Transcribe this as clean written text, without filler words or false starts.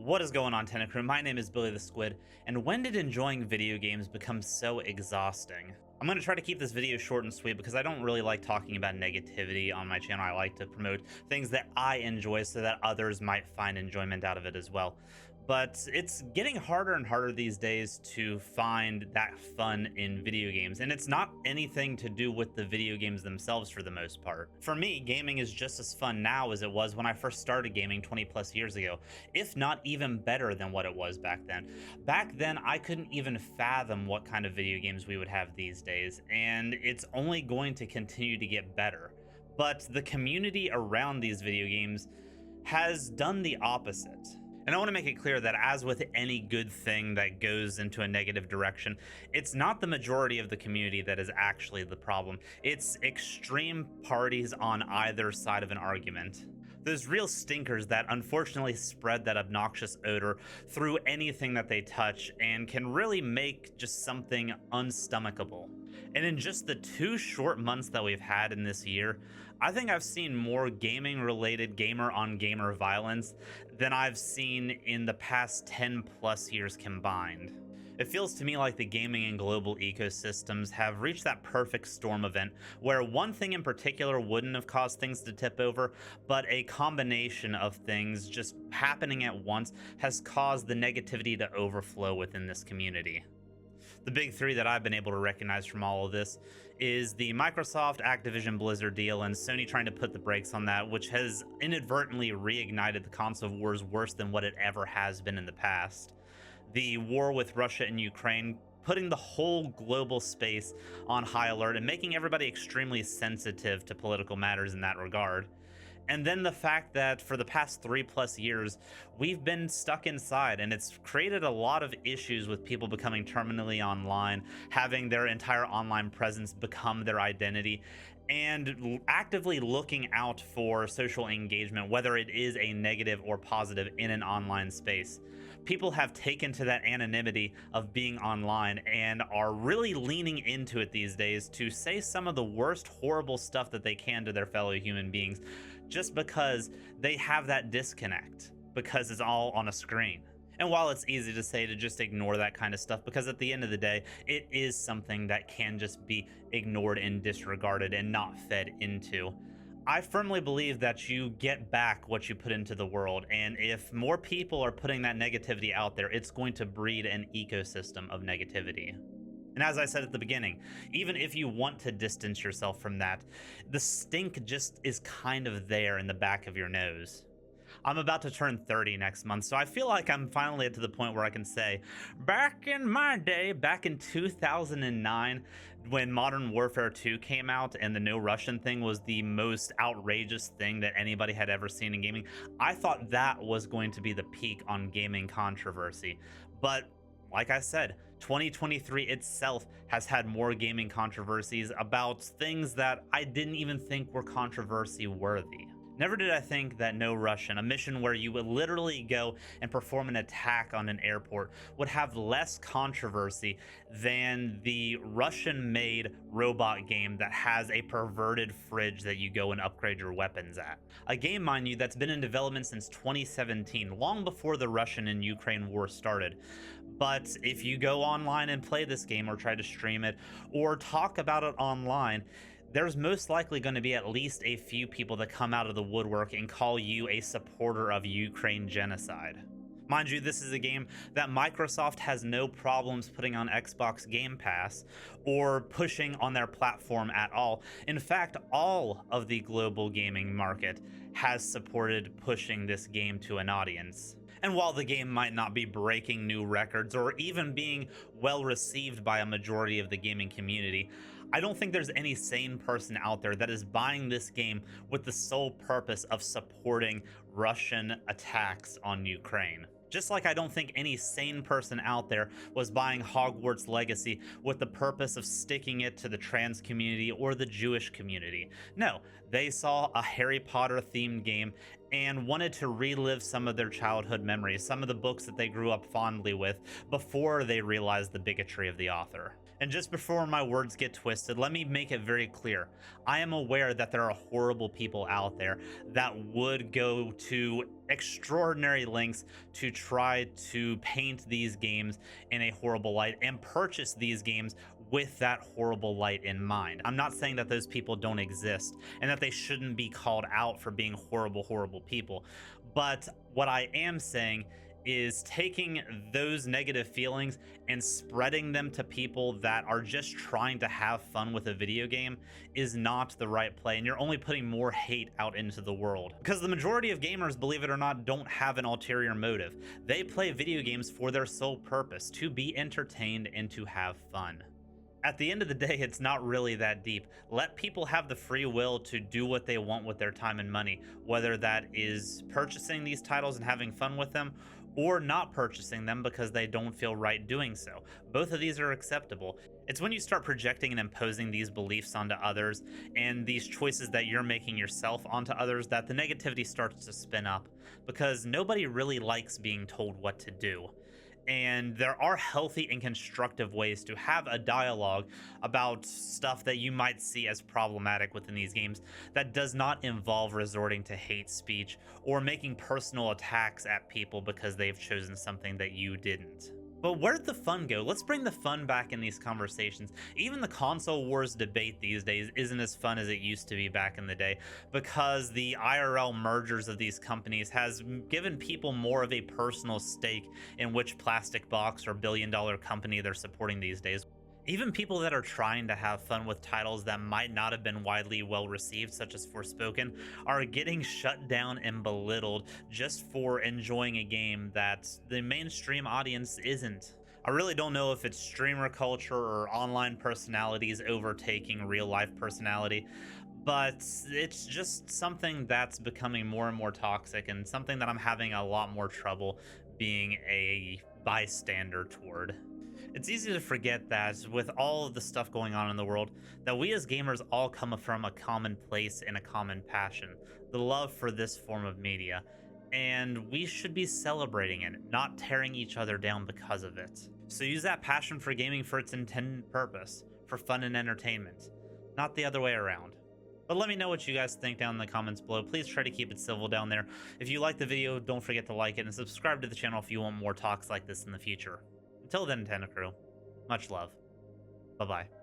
What is going on, Tennis Crew? My name is Billy the Squid, and when did enjoying video games become so exhausting? I'm going to try to keep this video short and sweet because I don't really like talking about negativity on my channel. I like to promote things that I enjoy so that others might find enjoyment out of it as well. But it's getting harder and harder these days to find that fun in video games, and it's not anything to do with the video games themselves for the most part. For me, gaming is just as fun now as it was when I first started gaming 20 plus years ago, if not even better than what it was back then. Back then, I couldn't even fathom what kind of video games we would have these days, and it's only going to continue to get better. But the community around these video games has done the opposite. And I want to make it clear that, as with any good thing that goes into a negative direction, it's not the majority of the community that is actually the problem. It's extreme parties on either side of an argument. Those real stinkers that unfortunately spread that obnoxious odor through anything that they touch and can really make just something unstomachable. And in just the 2 short months that we've had in this year, I think I've seen more gaming related gamer on gamer violence than I've seen in the past 10 plus years combined. It feels to me like the gaming and global ecosystems have reached that perfect storm event where one thing in particular wouldn't have caused things to tip over, but a combination of things just happening at once has caused the negativity to overflow within this community. The big three that I've been able to recognize from all of this is the Microsoft Activision Blizzard deal and Sony trying to put the brakes on that, which has inadvertently reignited the console wars worse than what it ever has been in the past. The war with Russia and Ukraine putting the whole global space on high alert and making everybody extremely sensitive to political matters in that regard. And then the fact that for the past 3+ years, we've been stuck inside, and it's created a lot of issues with people becoming terminally online, having their entire online presence become their identity, and actively looking out for social engagement, whether it is a negative or positive in an online space. People have taken to that anonymity of being online and are really leaning into it these days to say some of the worst horrible stuff that they can to their fellow human beings, just because they have that disconnect, because it's all on a screen. And while it's easy to say to just ignore that kind of stuff, because at the end of the day, it is something that can just be ignored and disregarded and not fed into, I firmly believe that you get back what you put into the world. And if more people are putting that negativity out there, it's going to breed an ecosystem of negativity. And as I said at the beginning, even if you want to distance yourself from that, the stink just is kind of there in the back of your nose. I'm about to turn 30 next month, so I feel like I'm finally to the point where I can say, back in my day, back in 2009, when Modern Warfare 2 came out and the no Russian thing was the most outrageous thing that anybody had ever seen in gaming, I thought that was going to be the peak on gaming controversy. But like I said, 2023 itself has had more gaming controversies about things that I didn't even think were controversy worthy. Never did I think that No Russian, a mission where you would literally go and perform an attack on an airport, would have less controversy than the Russian-made robot game that has a perverted fridge that you go and upgrade your weapons at. A game, mind you, that's been in development since 2017, long before the Russian and Ukraine war started. But if you go online and play this game or try to stream it or talk about it online, there's most likely going to be at least a few people that come out of the woodwork and call you a supporter of Ukraine genocide. Mind you, this is a game that Microsoft has no problems putting on Xbox Game Pass or pushing on their platform at all. In fact, all of the global gaming market has supported pushing this game to an audience. And while the game might not be breaking new records or even being well received by a majority of the gaming community, I don't think there's any sane person out there that is buying this game with the sole purpose of supporting Russian attacks on Ukraine. Just like I don't think any sane person out there was buying Hogwarts Legacy with the purpose of sticking it to the trans community or the Jewish community. No, they saw a Harry Potter themed game and wanted to relive some of their childhood memories, some of the books that they grew up fondly with before they realized the bigotry of the author. And just before my words get twisted, twisted. Let me make it very clear. I am aware that there are horrible people out there that would go to extraordinary lengths to try to paint these games in a horrible light and purchase these games with that horrible light in mind. I'm not saying that those people don't exist and that they shouldn't be called out for being horrible, horrible people. But what I am saying is taking those negative feelings and spreading them to people that are just trying to have fun with a video game is not the right play, and you're only putting more hate out into the world. Because the majority of gamers, believe it or not, don't have an ulterior motive. They play video games for their sole purpose, to be entertained and to have fun. At the end of the day, it's not really that deep. Let people have the free will to do what they want with their time and money, whether that is purchasing these titles and having fun with them, or not purchasing them because they don't feel right doing so. Both of these are acceptable. It's when you start projecting and imposing these beliefs onto others and these choices that you're making yourself onto others that the negativity starts to spin up, because nobody really likes being told what to do. And there are healthy and constructive ways to have a dialogue about stuff that you might see as problematic within these games that does not involve resorting to hate speech or making personal attacks at people because they've chosen something that you didn't. But where'd the fun go? Let's bring the fun back in these conversations. Even the console wars debate these days isn't as fun as it used to be back in the day, because the IRL mergers of these companies has given people more of a personal stake in which plastic box or billion-dollar company they're supporting these days. Even people that are trying to have fun with titles that might not have been widely well received, such as Forspoken, are getting shut down and belittled just for enjoying a game that the mainstream audience isn't. I really don't know if it's streamer culture or online personalities overtaking real life personality, but it's just something that's becoming more and more toxic, and something that I'm having a lot more trouble being a bystander toward. It's easy to forget that with all of the stuff going on in the world, that we as gamers all come from a common place and a common passion, the love for this form of media, and we should be celebrating it, not tearing each other down because of it. So use that passion for gaming for its intended purpose, for fun and entertainment, not the other way around. But let me know what you guys think down in the comments below. Please try to keep it civil down there. If you like the video, don't forget to like it and subscribe to the channel if you want more talks like this in the future. Until then, Nintendo Crew, much love. Bye-bye.